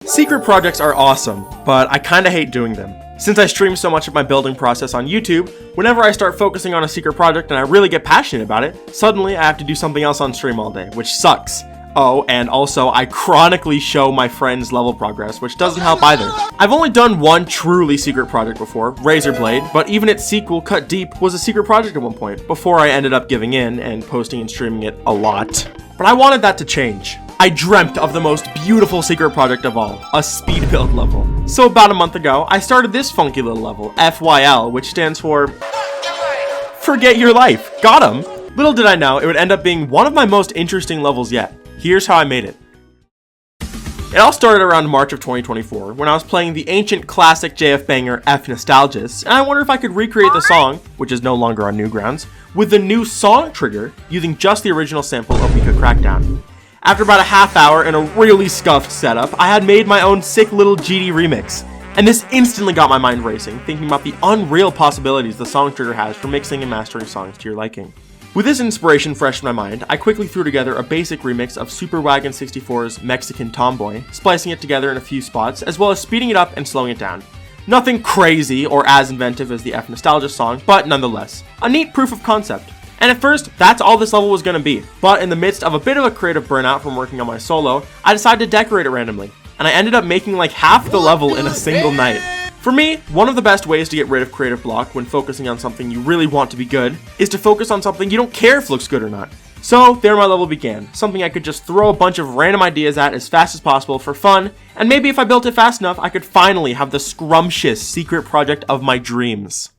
Secret projects are awesome, but I kinda hate doing them. Since I stream so much of my building process on YouTube, whenever I start focusing on a secret project and I really get passionate about it, suddenly I have to do something else on stream all day, which sucks. Oh, and also I chronically show my friends' level progress, which doesn't help either. I've only done one truly secret project before, Razorblade, but even its sequel, Cut Deep, was a secret project at one point, before I ended up giving in and posting and streaming it a lot. But I wanted that to change. I dreamt of the most beautiful secret project of all, a speed build level. So about a month ago, I started this funky little level, FYL, which stands for Forget Your Life. Got 'em! Little did I know, it would end up being one of my most interesting levels yet. Here's how I made it. It all started around March of 2024, when I was playing the ancient classic JF banger F Nostalgists, and I wondered if I could recreate the song, which is no longer on Newgrounds, with the new song trigger, using just the original sample of Mika Crackdown. After about a half hour in a really scuffed setup, I had made my own sick little GD remix. And this instantly got my mind racing, thinking about the unreal possibilities the song trigger has for mixing and mastering songs to your liking. With this inspiration fresh in my mind, I quickly threw together a basic remix of Superwagon 64's Mexican Tomboy, splicing it together in a few spots, as well as speeding it up and slowing it down. Nothing crazy or as inventive as the F Nostalgia song, but nonetheless, a neat proof of concept. And at first, that's all this level was going to be, but in the midst of a bit of a creative burnout from working on my solo, I decided to decorate it randomly, and I ended up making like half the level in a single night. For me, one of the best ways to get rid of creative block when focusing on something you really want to be good, is to focus on something you don't care if looks good or not. So there my level began, something I could just throw a bunch of random ideas at as fast as possible for fun, and maybe if I built it fast enough, I could finally have the scrumptious secret project of my dreams.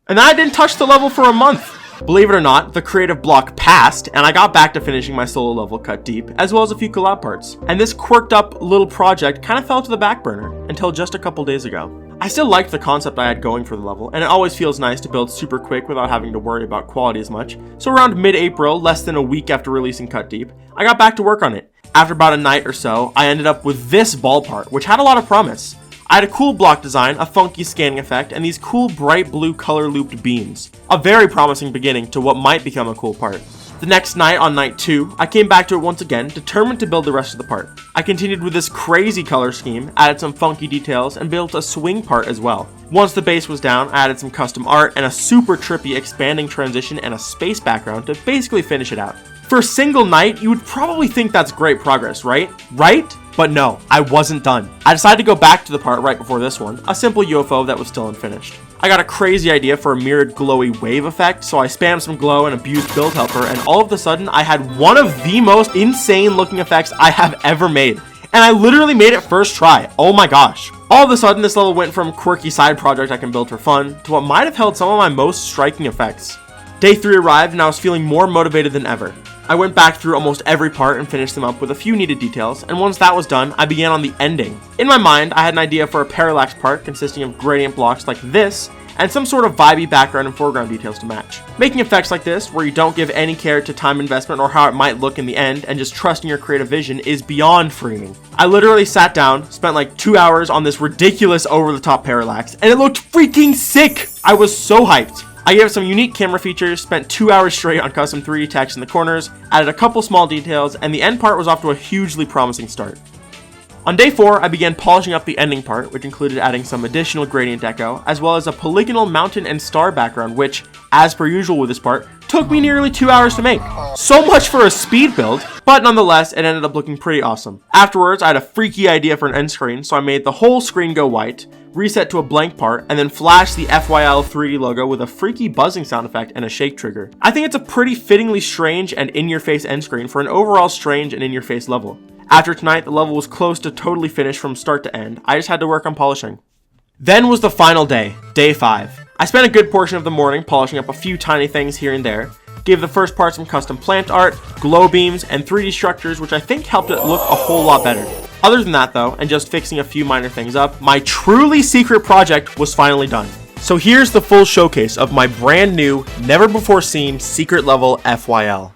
And then I didn't touch the level for a month. Believe it or not, the creative block passed, and I got back to finishing my solo level Cut Deep, as well as a few collab parts. And this quirked up little project kind of fell to the back burner, until just a couple days ago. I still liked the concept I had going for the level, and it always feels nice to build super quick without having to worry about quality as much, so around mid-April, less than a week after releasing Cut Deep, I got back to work on it. After about a night or so, I ended up with this ball part, which had a lot of promise. I had a cool block design, a funky scanning effect, and these cool bright blue color looped beams. A very promising beginning to what might become a cool part. The next night, on night 2, I came back to it once again, determined to build the rest of the part. I continued with this crazy color scheme, added some funky details, and built a swing part as well. Once the base was down, I added some custom art and a super trippy expanding transition and a space background to basically finish it out. For a single night, you would probably think that's great progress, right? Right? But no, I wasn't done. I decided to go back to the part right before this one, a simple UFO that was still unfinished. I got a crazy idea for a mirrored glowy wave effect, so I spammed some glow and abused Build Helper, and all of a sudden I had one of the most insane looking effects I have ever made. And I literally made it first try. Oh my gosh. All of a sudden this level went from quirky side project I can build for fun, to what might have held some of my most striking effects. Day 3 arrived and I was feeling more motivated than ever. I went back through almost every part and finished them up with a few needed details, and once that was done, I began on the ending. In my mind, I had an idea for a parallax part consisting of gradient blocks like this, and some sort of vibey background and foreground details to match. Making effects like this, where you don't give any care to time investment or how it might look in the end, and just trusting your creative vision, is beyond freeing. I literally sat down, spent like 2 hours on this ridiculous over-the-top parallax, and it looked freaking sick! I was so hyped. I gave it some unique camera features, spent 2 hours straight on custom 3D text in the corners, added a couple small details, and the end part was off to a hugely promising start. On day 4, I began polishing up the ending part, which included adding some additional gradient deco, as well as a polygonal mountain and star background, which, as per usual with this part, took me nearly 2 hours to make. So much for a speed build, but nonetheless, it ended up looking pretty awesome. Afterwards, I had a freaky idea for an end screen, so I made the whole screen go white, reset to a blank part, and then flashed the FYL 3D logo with a freaky buzzing sound effect and a shake trigger. I think it's a pretty fittingly strange and in-your-face end screen for an overall strange and in-your-face level. After tonight, the level was close to totally finished from start to end. I just had to work on polishing. Then was the final day, day 5. I spent a good portion of the morning polishing up a few tiny things here and there, gave the first part some custom plant art, glow beams, and 3D structures, which I think helped it look a whole lot better. Other than that though, and just fixing a few minor things up, my truly secret project was finally done. So here's the full showcase of my brand new, never before seen secret level FYL.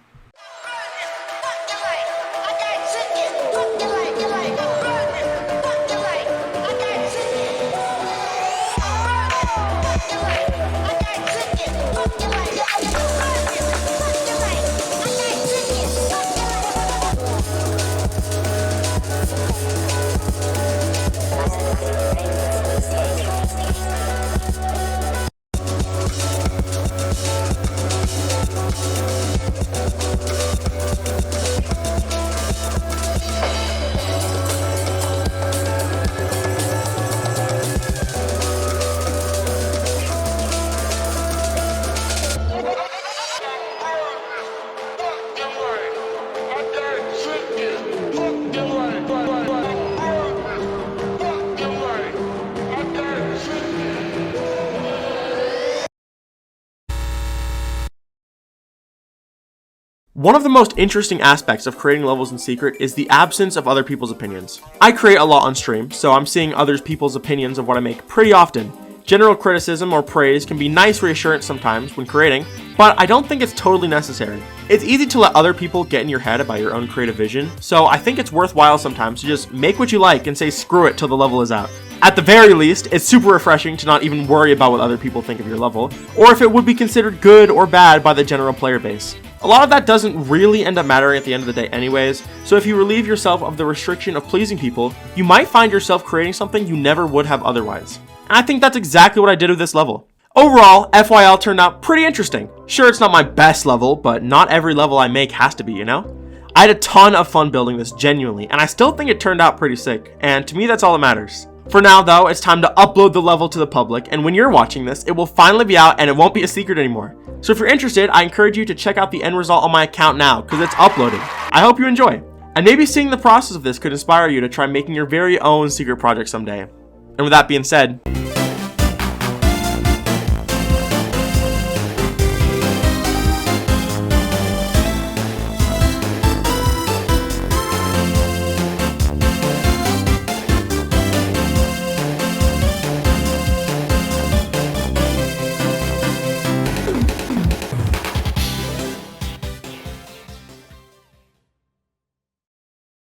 One of the most interesting aspects of creating levels in secret is the absence of other people's opinions. I create a lot on stream, so I'm seeing other people's opinions of what I make pretty often. General criticism or praise can be nice reassurance sometimes when creating, but I don't think it's totally necessary. It's easy to let other people get in your head about your own creative vision, so I think it's worthwhile sometimes to just make what you like and say screw it till the level is out. At the very least, it's super refreshing to not even worry about what other people think of your level, or if it would be considered good or bad by the general player base. A lot of that doesn't really end up mattering at the end of the day anyways, so if you relieve yourself of the restriction of pleasing people, you might find yourself creating something you never would have otherwise. And I think that's exactly what I did with this level. Overall, FYL turned out pretty interesting. Sure, it's not my best level, but not every level I make has to be, you know? I had a ton of fun building this genuinely, and I still think it turned out pretty sick, and to me that's all that matters. For now though, it's time to upload the level to the public, and when you're watching this, it will finally be out and it won't be a secret anymore. So if you're interested, I encourage you to check out the end result on my account now, because it's uploaded. I hope you enjoy. And maybe seeing the process of this could inspire you to try making your very own secret project someday. And with that being said,